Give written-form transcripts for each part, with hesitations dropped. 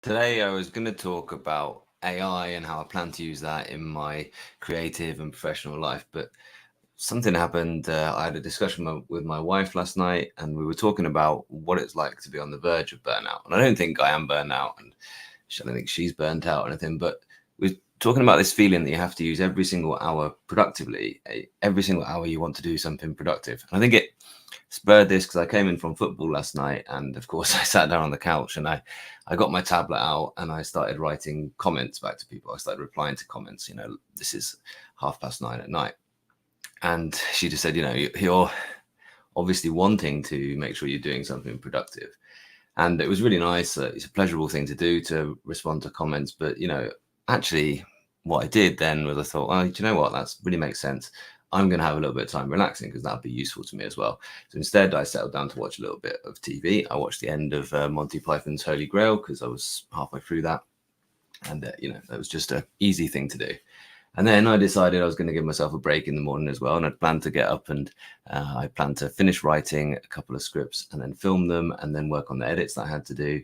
Today, I was going to talk about AI and how I plan to use that in my creative and professional life. But something happened. I had a discussion with my wife last night, and we were talking about what it's like to be on the verge of burnout. And I don't think I am burnt out, and I don't think she's burnt out or anything. But we're talking about this feeling that you have to use every single hour productively. Every single hour you want to do something productive. And I think it spurred this because I came in from football last night, and of course I sat down on the couch and I got my tablet out and I started writing comments back to people. I started replying to comments. This is 9:30 at night, and she just said, you're obviously wanting to make sure you're doing something productive, and it was really nice. It's a pleasurable thing to do, to respond to comments, but actually what I did then was I thought, oh, do you know what, that really makes sense. I'm going to have a little bit of time relaxing because that'll be useful to me as well. So instead, I settled down to watch a little bit of TV. I watched the end of Monty Python's Holy Grail because I was halfway through that. And, that was just an easy thing to do. And then I decided I was going to give myself a break in the morning as well. And I'd planned to get up and I planned to finish writing a couple of scripts and then film them and then work on the edits that I had to do.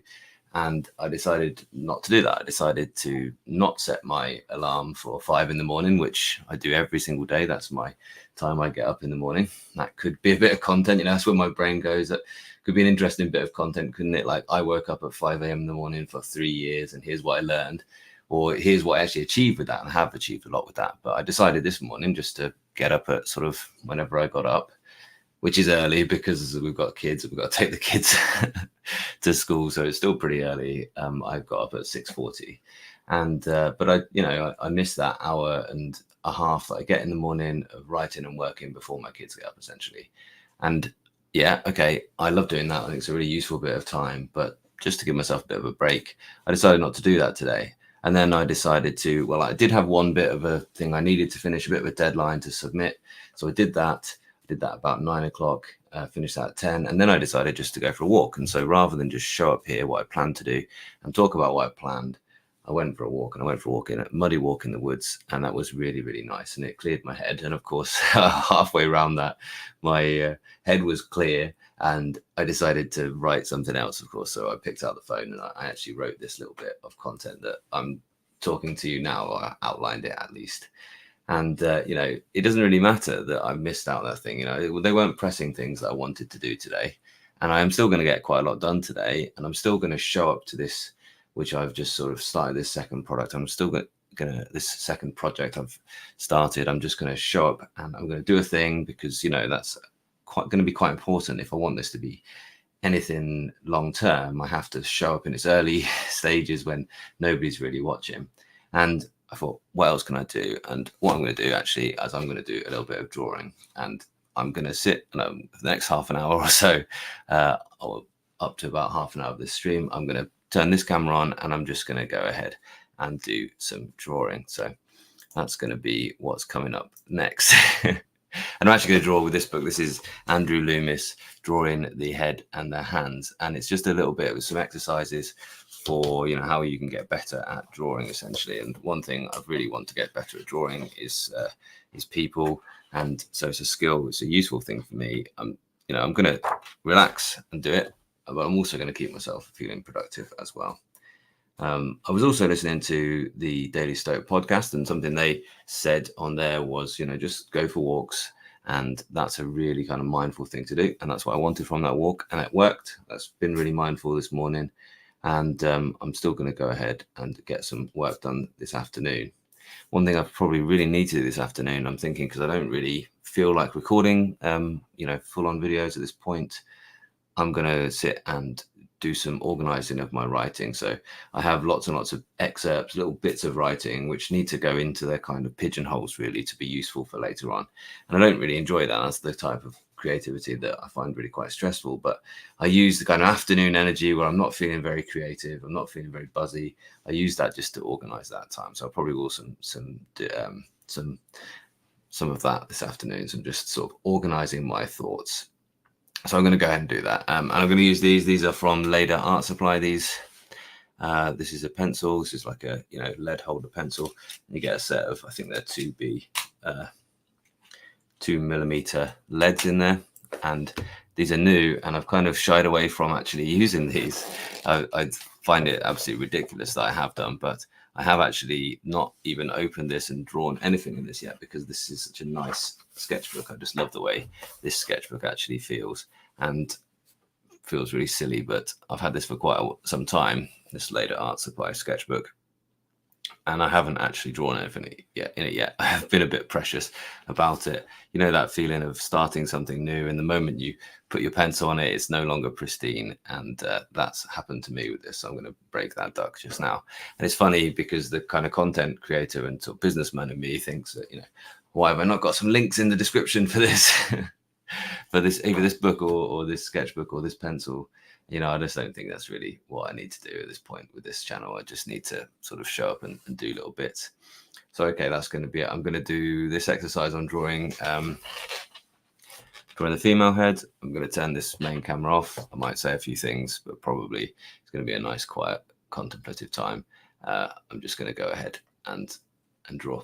And I decided not to do that. I decided to not set my alarm for 5 a.m, which I do every single day. That's my time I get up in the morning. That could be a bit of content. That's where my brain goes. That could be an interesting bit of content, couldn't it? Like, I woke up at 5 a.m. in the morning for 3 years, and here's what I learned, or here's what I actually achieved with that, and I have achieved a lot with that. But I decided this morning just to get up at sort of whenever I got up, which is early because we've got kids. We've got to take the kids to school, so it's still pretty early. I got up at 6:40, and but I missed that hour and a half that I get in the morning of writing and working before my kids get up, essentially. And yeah, okay, I love doing that. I think it's a really useful bit of time. But just to give myself a bit of a break, I decided not to do that today. And then I decided to, well, I did have one bit of a thing I needed to finish, a bit of a deadline to submit. So I did that. Did that about 9 o'clock, finished that at 10, and then I decided just to go for a walk. And so rather than just show up here what I planned to do and talk about what I planned, I went for a walk, and I went for a walk in a muddy walk in the woods, and that was really, really nice, and it cleared my head. And of course, halfway around that, my head was clear, and I decided to write something else, of course. So I picked out the phone and I actually wrote this little bit of content that I'm talking to you now, or I outlined it at least. And, it doesn't really matter that I missed out that thing. They weren't pressing things that I wanted to do today. And I am still going to get quite a lot done today. And I'm still going to show up to this, which I've just sort of started, this second product. I'm still going to, this second project I've started, I'm just going to show up and I'm going to do a thing because, that's going to be quite important. If I want this to be anything long term, I have to show up in its early stages when nobody's really watching. And I thought, what else can I do? And what I'm going to do actually is I'm going to do a little bit of drawing, and I'm going to sit for the next half an hour or so, or up to about half an hour of this stream. I'm going to turn this camera on and I'm just going to go ahead and do some drawing. So that's going to be what's coming up next. And I'm actually going to draw with this book. This is Andrew Loomis, Drawing the Head and the Hands. And it's just a little bit of some exercises for, how you can get better at drawing, essentially. And one thing I really want to get better at drawing is people. And so it's a skill. It's a useful thing for me. I'm going to relax and do it, but I'm also going to keep myself feeling productive as well. I was also listening to the Daily Stoic podcast, and something they said on there was, just go for walks. And that's a really kind of mindful thing to do. And that's what I wanted from that walk. And it worked. That's been really mindful this morning. And I'm still going to go ahead and get some work done this afternoon. One thing I probably really need to do this afternoon, I'm thinking, because I don't really feel like recording, full-on videos at this point, I'm going to sit and do some organizing of my writing. So I have lots and lots of excerpts, little bits of writing, which need to go into their kind of pigeonholes, really, to be useful for later on. And I don't really enjoy that. That's the type of creativity that I find really quite stressful. But I use the kind of afternoon energy where I'm not feeling very creative, I'm not feeling very buzzy. I use that just to organize that time. So I probably will some of that this afternoon. So I'm just sort of organizing my thoughts. So I'm going to go ahead and do that. And I'm going to use these. These are from Leda Art Supply. This is a pencil. This is like a lead holder pencil. You get a set of, I think they're 2B, 2mm leads in there. And these are new, and I've kind of shied away from actually using these. I find it absolutely ridiculous that I have done, but I have actually not even opened this and drawn anything in this yet, because this is such a nice sketchbook. I just love the way this sketchbook actually feels, and feels really silly, but I've had this for quite some time, this Later Art Supply sketchbook, and I haven't actually drawn anything in it yet. I have been a bit precious about it. You know, that feeling of starting something new, and the moment you put your pencil on it, it's no longer pristine. And that's happened to me with this. So I'm going to break that duck just now. And it's funny because the kind of content creator and sort of businessman in me thinks that, you know, why have I not got some links in the description for this, for this, either this book or this sketchbook or this pencil? You know, I just don't think that's really what I need to do at this point with this channel. I just need to sort of show up and do little bits. So, okay, that's going to be it. I'm going to do this exercise on drawing the female head. I'm going to turn this main camera off. I might say a few things, but probably it's going to be a nice, quiet, contemplative time. I'm just going to go ahead and draw.